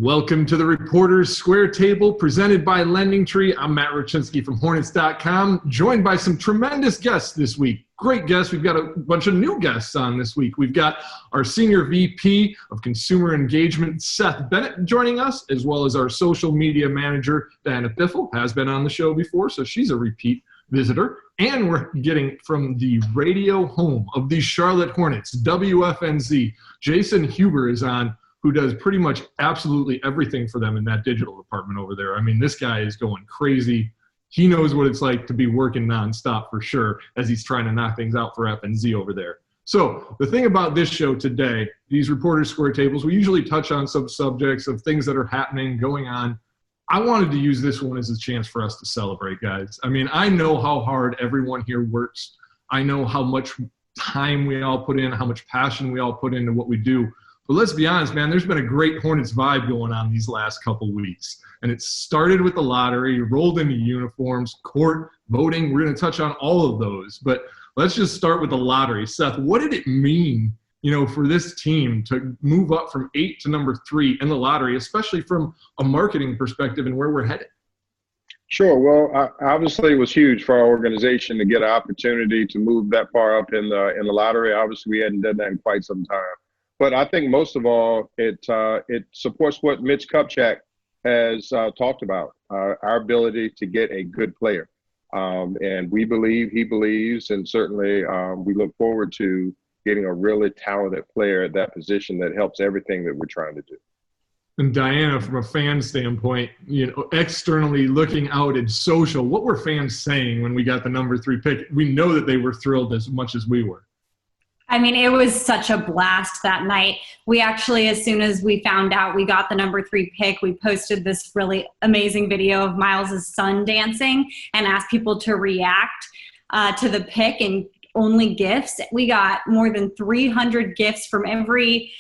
Welcome to the Reporters Square Table presented by LendingTree. I'm Matt Rochinski from Hornets.com, joined by some tremendous guests this week. Great guests. We've got a bunch of new guests on this week. We've got our Senior VP of Consumer Engagement, Seth Bennett, joining us, as well as our Social Media Manager, Diana Biffle, has been on the show before, so she's a repeat visitor. And we're getting from the radio home of the Charlotte Hornets, WFNZ, Jason Huber is on, who does pretty much absolutely everything for them in that digital department over there. I mean, this guy is going crazy. He knows what it's like to be working nonstop for sure as he's trying to knock things out for FNZ over there. So the thing about this show today, these Reporters Square Tables, we usually touch on some subjects of things that are happening, going on. I wanted to use this one as a chance for us to celebrate, guys. I mean, I know how hard everyone here works. I know how much time we all put in, how much passion we all put into what we do. But let's be honest, man, there's been a great Hornets vibe going on these last couple weeks. And it started with the lottery, rolled into uniforms, court, voting. We're going to touch on all of those. But let's just start with the lottery. Seth, what did it mean, for this team to move up from 8 to number 3 in the lottery, especially from a marketing perspective and where we're headed? Sure. Well, obviously, it was huge for our organization to get an opportunity to move that far up in the lottery. Obviously, we hadn't done that in quite some time. But I think most of all, it supports what Mitch Kupchak has talked about, our ability to get a good player. And we believe, he believes, and certainly we look forward to getting a really talented player at that position that helps everything that we're trying to do. And Diana, from a fan standpoint, externally looking out in social, what were fans saying when we got the number 3 pick? We know that they were thrilled as much as we were. I mean, it was such a blast that night. We actually, as soon as we found out we got the number 3 pick, we posted this really amazing video of Miles's son dancing and asked people to react to the pick and only gifts. We got more than 300 gifts from every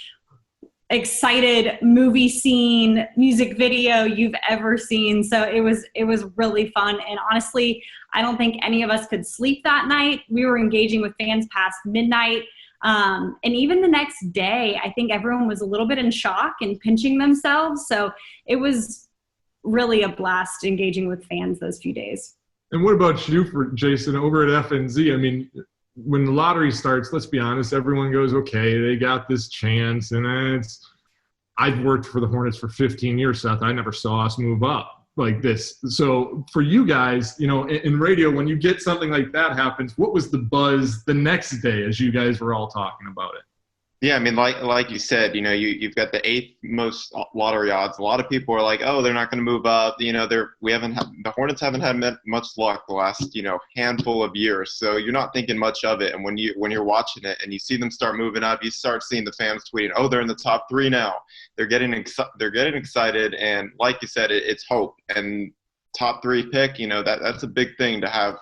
excited movie scene, music video you've ever seen. So it was really fun. And honestly, I don't think any of us could sleep that night. We were engaging with fans past midnight. And even the next day, I think everyone was a little bit in shock and pinching themselves. So it was really a blast engaging with fans those few days. And what about you, Jason, over at FNZ? I mean, when the lottery starts, let's be honest, everyone goes, okay, they got this chance. And I've worked for the Hornets for 15 years, Seth. I never saw us move up like this. So for you guys, in radio, when you get something like that happens, what was the buzz the next day as you guys were all talking about it? Yeah, I mean, like you said, you've got the 8th most lottery odds. A lot of people are like, oh, they're not going to move up. The Hornets haven't had much luck the last, handful of years. So you're not thinking much of it. And when you're watching it and you see them start moving up, you start seeing the fans tweeting, oh, they're in the top 3 now. They're getting excited. And like you said, it's hope. And top 3 pick, that's a big thing to have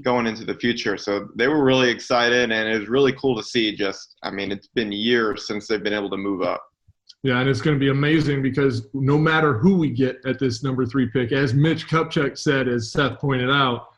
going into the future. So they were really excited, and it was really cool to see it's been years since they've been able to move up. Yeah, and it's going to be amazing because no matter who we get at this number 3 pick, as Mitch Kupchak said, as Seth pointed out,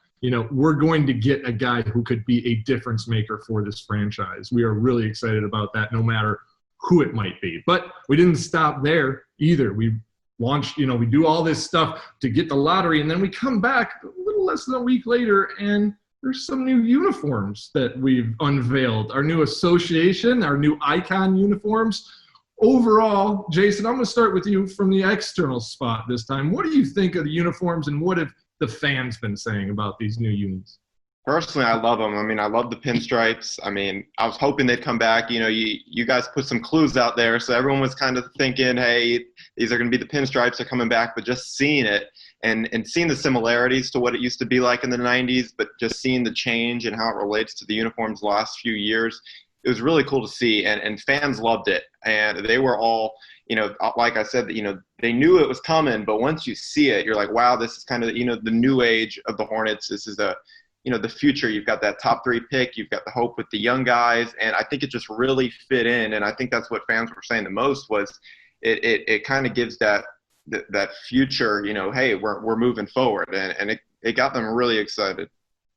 we're going to get a guy who could be a difference maker for this franchise. We are really excited about that, no matter who it might be. But we didn't stop there either. We launched, we do all this stuff to get the lottery, and then we come back a little less than a week later, and there's some new uniforms that we've unveiled. Our new association, our new icon uniforms. Overall, Jason, I'm going to start with you from the external spot this time. What do you think of the uniforms, and what have the fans been saying about these new unis? Personally, I love them. I mean, I love the pinstripes. I mean, I was hoping they'd come back. You guys put some clues out there, so everyone was kind of thinking, hey, these are going to be the pinstripes are coming back. But just seeing it and seeing the similarities to what it used to be like in the 90s, but just seeing the change and how it relates to the uniforms the last few years, it was really cool to see. And fans loved it. And they were all, like I said, they knew it was coming. But once you see it, you're like, wow, this is kind of, the new age of the Hornets. This is the future. You've got that top 3 pick. You've got the hope with the young guys. And I think it just really fit in. And I think that's what fans were saying the most was it kind of gives that future, hey, we're moving forward. And it got them really excited.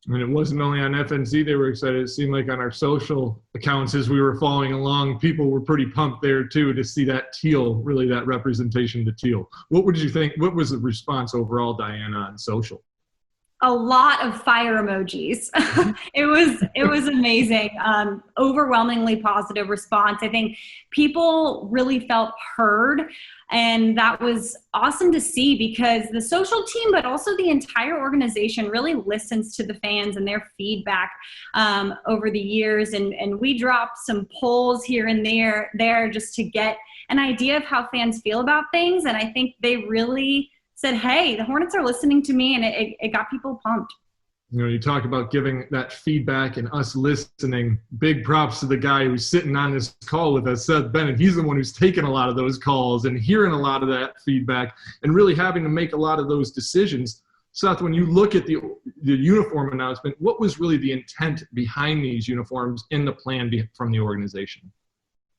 And it wasn't only on FNZ they were excited. It seemed like on our social accounts as we were following along, people were pretty pumped there too to see that teal, really that representation of the teal. What would you think? What was the response overall, Diana, on social? A lot of fire emojis. It was amazing. Overwhelmingly positive response. I think people really felt heard, and that was awesome to see because the social team, but also the entire organization, really listens to the fans and their feedback over the years. And we dropped some polls here and there just to get an idea of how fans feel about things. And I think they really said, hey, the Hornets are listening to me, and it got people pumped. You know, you talk about giving that feedback and us listening. Big props to the guy who's sitting on this call with us, Seth Bennett. He's the one who's taking a lot of those calls and hearing a lot of that feedback and really having to make a lot of those decisions. Seth, when you look at the uniform announcement, what was really the intent behind these uniforms in the plan from the organization?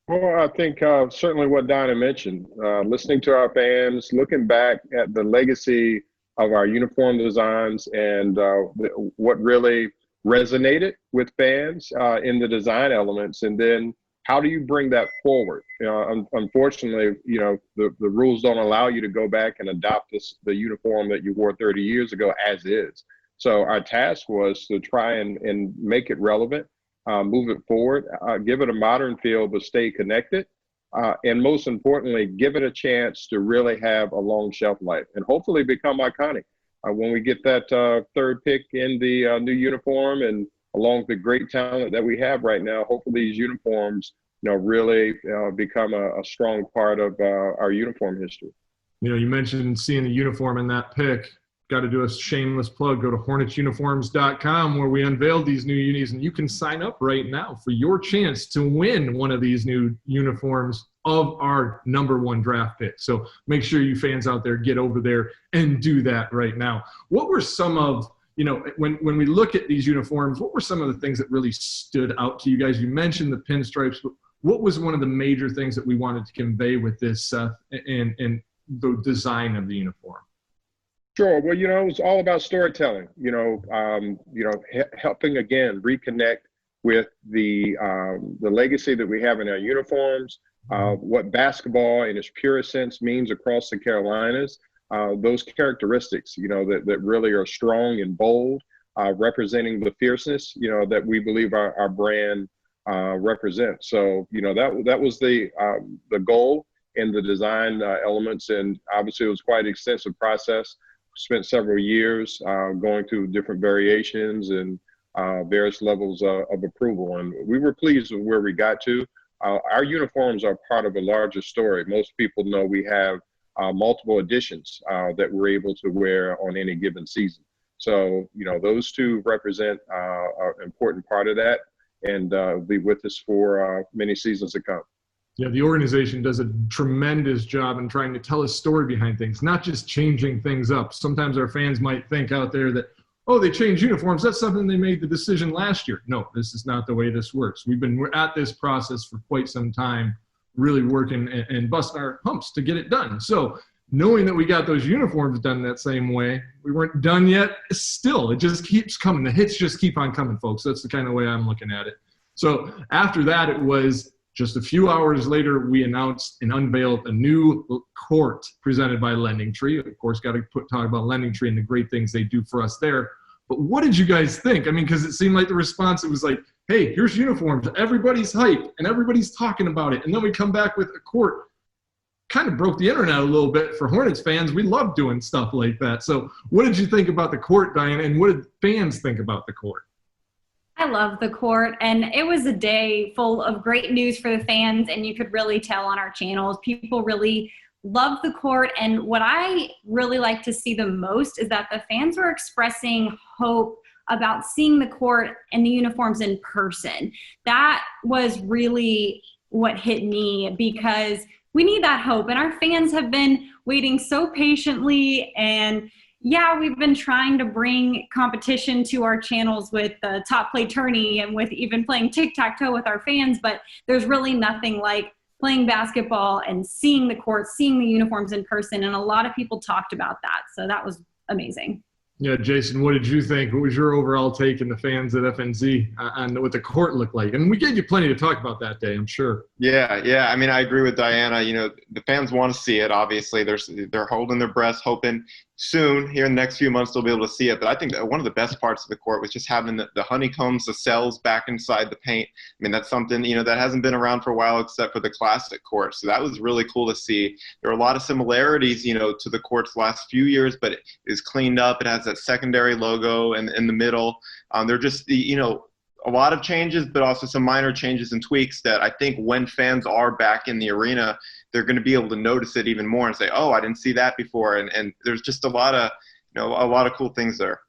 Well, I think certainly what Donna mentioned, listening to our fans, looking back at the legacy of our uniform designs and what really resonated with fans in the design elements, and then how do you bring that forward? Unfortunately, the rules don't allow you to go back and adopt the uniform that you wore 30 years ago as is. So our task was to try and make it relevant. Move it forward, give it a modern feel, but stay connected. And most importantly, give it a chance to really have a long shelf life and hopefully become iconic. When we get that third pick in the new uniform and along with the great talent that we have right now, hopefully these uniforms, really become a strong part of our uniform history. You mentioned seeing the uniform in that pick. Got to do a shameless plug. Go to HornetsUniforms.com where we unveiled these new unis, and you can sign up right now for your chance to win one of these new uniforms of our #1 draft pick. So make sure you fans out there get over there and do that right now. What were some of, when we look at these uniforms, what were some of the things that really stood out to you guys? You mentioned the pinstripes, but what was one of the major things that we wanted to convey with this, Seth, and the design of the uniform? Sure. Well, it was all about storytelling, helping again reconnect with the legacy that we have in our uniforms, what basketball in its purest sense means across the Carolinas, those characteristics, that really are strong and bold, representing the fierceness, that we believe our brand represents. So, that was the goal in the design elements. And obviously it was quite an extensive process. Spent several years going through different variations and various levels of approval. And we were pleased with where we got to. Our uniforms are part of a larger story. Most people know we have multiple editions that we're able to wear on any given season. So, those two represent an important part of that, and will be with us for many seasons to come. Yeah, the organization does a tremendous job in trying to tell a story behind things, not just changing things up. Sometimes our fans might think out there that, oh, they changed uniforms. That's something they made the decision last year. No, this is not the way this works. We're at this process for quite some time, really working and busting our humps to get it done. So knowing that we got those uniforms done that same way, we weren't done yet. Still, it just keeps coming. The hits just keep on coming, folks. That's the kind of way I'm looking at it. So after that, it was just a few hours later, we announced and unveiled a new court presented by Lending Tree. Of course, got to talk about Lending Tree and the great things they do for us there. But what did you guys think? I mean, because it seemed like the response, it was like, hey, here's uniforms. Everybody's hyped and everybody's talking about it. And then we come back with a court. Kind of broke the internet a little bit for Hornets fans. We love doing stuff like that. So what did you think about the court, Diana, and what did fans think about the court? I love the court, and it was a day full of great news for the fans, and you could really tell on our channels. People really love the court, and what I really like to see the most is that the fans were expressing hope about seeing the court and the uniforms in person. That was really what hit me, because we need that hope, and our fans have been waiting so patiently. And yeah, we've been trying to bring competition to our channels with the Top Play Tourney and with even playing tic-tac-toe with our fans, but there's really nothing like playing basketball and seeing the court, seeing the uniforms in person, and a lot of people talked about that, so that was amazing. Yeah, Jason, what did you think? What was your overall take and the fans at FNZ on what the court looked like? And we gave you plenty to talk about that day, I'm sure. Yeah. I mean, I agree with Diana. You know, the fans want to see it. Obviously, they're holding their breath, hoping soon here in the next few months they'll be able to see it. But I think that one of the best parts of the court was just having the honeycombs, the cells back inside the paint. I mean, that's something, you know, that hasn't been around for a while except for the classic court. So that was really cool to see. There are a lot of similarities, you know, to the court's last few years, but it is cleaned up. It has that secondary logo in the middle. They're just, you know, a lot of changes, but also some minor changes and tweaks that I think when fans are back in the arena, they're going to be able to notice it even more and say, oh, I didn't see that before. And there's just a lot of, you know, a lot of cool things there.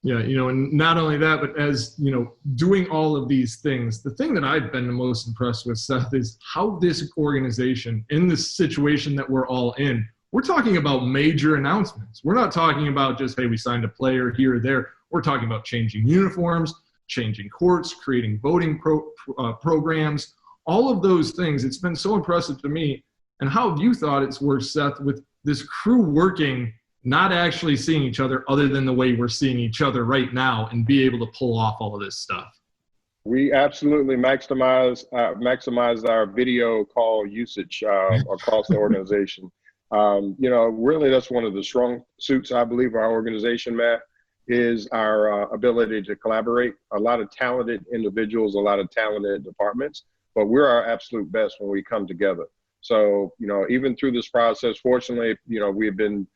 Yeah, you know, and not only that, but as, you know, doing all of these things, the thing that I've been the most impressed with, Seth, is how this organization, in this situation that we're all in, we're talking about major announcements. We're not talking about just, hey, we signed a player here or there. We're talking about changing uniforms, changing courts, creating voting programs, all of those things. It's been so impressive to me. And how have you thought it's worked, Seth, with this crew working, not actually seeing each other other than the way we're seeing each other right now, and be able to pull off all of this stuff? We absolutely maximized our video call usage across the organization. You know, really, that's one of the strong suits, I believe, of our organization, Matt, is our ability to collaborate. A lot of talented individuals, a lot of talented departments, but we're our absolute best when we come together. So, you know, even through this process, fortunately, you know, we've been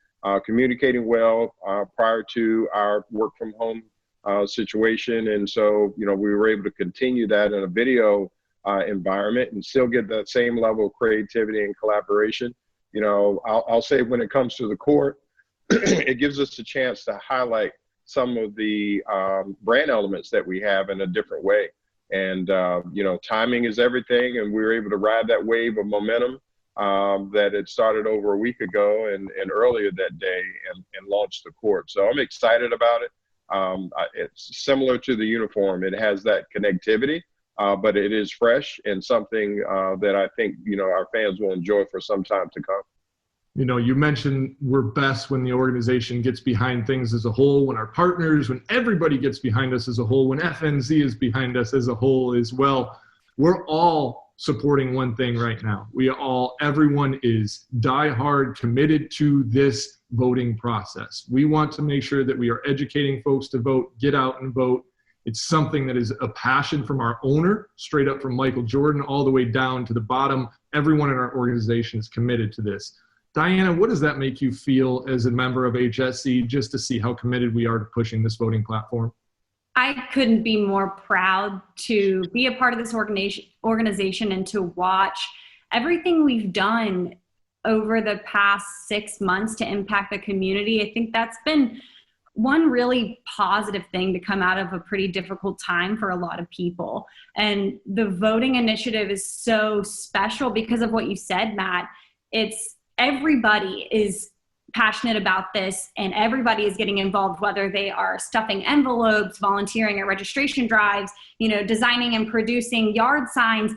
communicating well prior to our work from home situation. And so, you know, we were able to continue that in a video environment and still get that same level of creativity and collaboration. You know, I'll say when it comes to the court, it gives us a chance to highlight some of the brand elements that we have in a different way. And, you know, timing is everything. And we were able to ride that wave of momentum that had started over a week ago and earlier that day and launched the court. So I'm excited about it. It's similar to the uniform. It has that connectivity, but it is fresh and something that I think, you know, our fans will enjoy for some time to come. You know, you mentioned we're best when the organization gets behind things as a whole, when our partners, when everybody gets behind us as a whole, when FNZ is behind us as a whole as well. We're all supporting one thing right now. Everyone is diehard committed to this voting process. We want to make sure that we are educating folks to vote, get out and vote. It's something that is a passion from our owner, straight up from Michael Jordan, all the way down to the bottom. Everyone in our organization is committed to this. Diana, what does that make you feel as a member of HSC, just to see how committed we are to pushing this voting platform? I couldn't be more proud to be a part of this organization and to watch everything we've done over the past 6 months to impact the community. I think that's been one really positive thing to come out of a pretty difficult time for a lot of people. And the voting initiative is so special because of what you said, Matt. It's everybody is passionate about this and everybody is getting involved, whether they are stuffing envelopes, volunteering at registration drives, you know, designing and producing yard signs.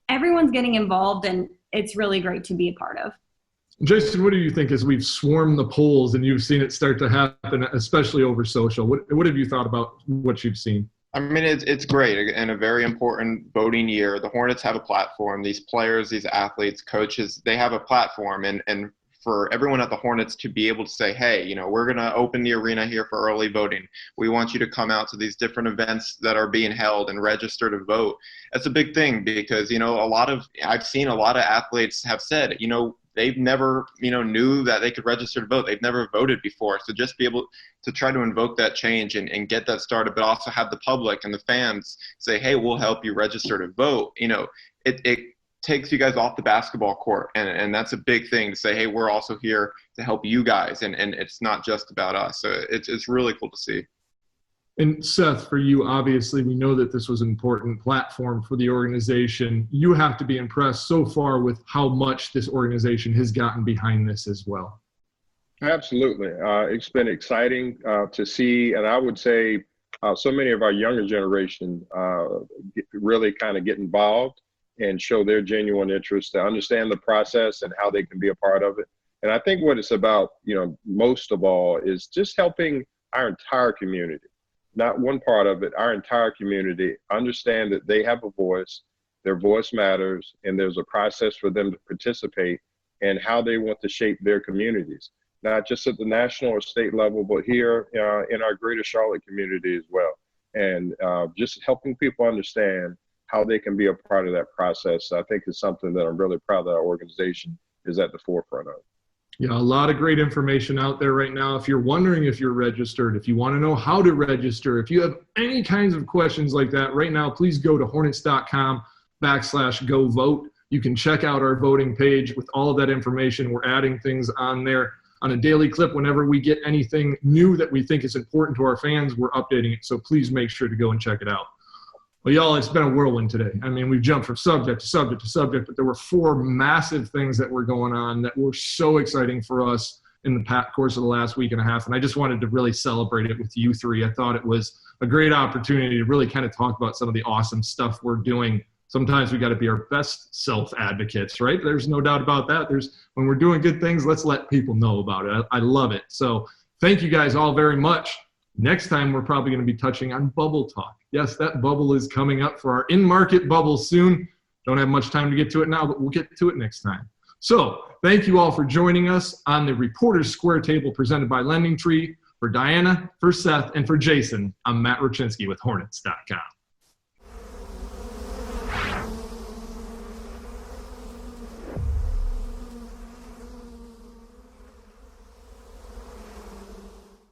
Everyone's getting involved and it's really great to be a part of. Jason, what do you think as we've swarmed the polls and you've seen it start to happen, especially over social? What have you thought about what you've seen? I mean, it's great and a very important voting year. The Hornets have a platform. These players, these athletes, coaches, they have a platform. And for everyone at the Hornets to be able to say, hey, you know, we're going to open the arena here for early voting. We want you to come out to these different events that are being held and register to vote. That's a big thing because, you know, I've seen a lot of athletes have said, you know, they've never, you know, knew that they could register to vote. They've never voted before. So just be able to try to invoke that change and get that started, but also have the public and the fans say, hey, we'll help you register to vote. You know, it takes you guys off the basketball court. And that's a big thing to say, hey, we're also here to help you guys. And it's not just about us. So it's really cool to see. And Seth, for you, obviously, we know that this was an important platform for the organization. You have to be impressed so far with how much this organization has gotten behind this as well. Absolutely. It's been exciting to see, and I would say so many of our younger generation really kind of get involved and show their genuine interest to understand the process and how they can be a part of it. And I think what it's about, you know, most of all is just helping our entire community, not one part of it, our entire community, understand that they have a voice, their voice matters, and there's a process for them to participate in how they want to shape their communities, not just at the national or state level, but here in our greater Charlotte community as well. And just helping people understand how they can be a part of that process, I think is something that I'm really proud that our organization is at the forefront of. Yeah, a lot of great information out there right now. If you're wondering if you're registered, if you want to know how to register, if you have any kinds of questions like that right now, please go to hornets.com/go vote. You can check out our voting page with all of that information. We're adding things on there on a daily clip. Whenever we get anything new that we think is important to our fans, we're updating it. So please make sure to go and check it out. Well, y'all, it's been a whirlwind today. I mean, we've jumped from subject to subject to subject, but there were 4 massive things that were going on that were so exciting for us in the course of the last week and a half. And I just wanted to really celebrate it with you 3. I thought it was a great opportunity to really kind of talk about some of the awesome stuff we're doing. Sometimes we got to be our best self-advocates, right? There's no doubt about that. When we're doing good things, let's let people know about it. I love it. So thank you guys all very much. Next time, we're probably going to be touching on bubble talk. Yes, that bubble is coming up for our in-market bubble soon. Don't have much time to get to it now, but we'll get to it next time. So thank you all for joining us on the Reporters Square Table presented by LendingTree. For Diana, for Seth, and for Jason, I'm Matt Roczynski with Hornets.com.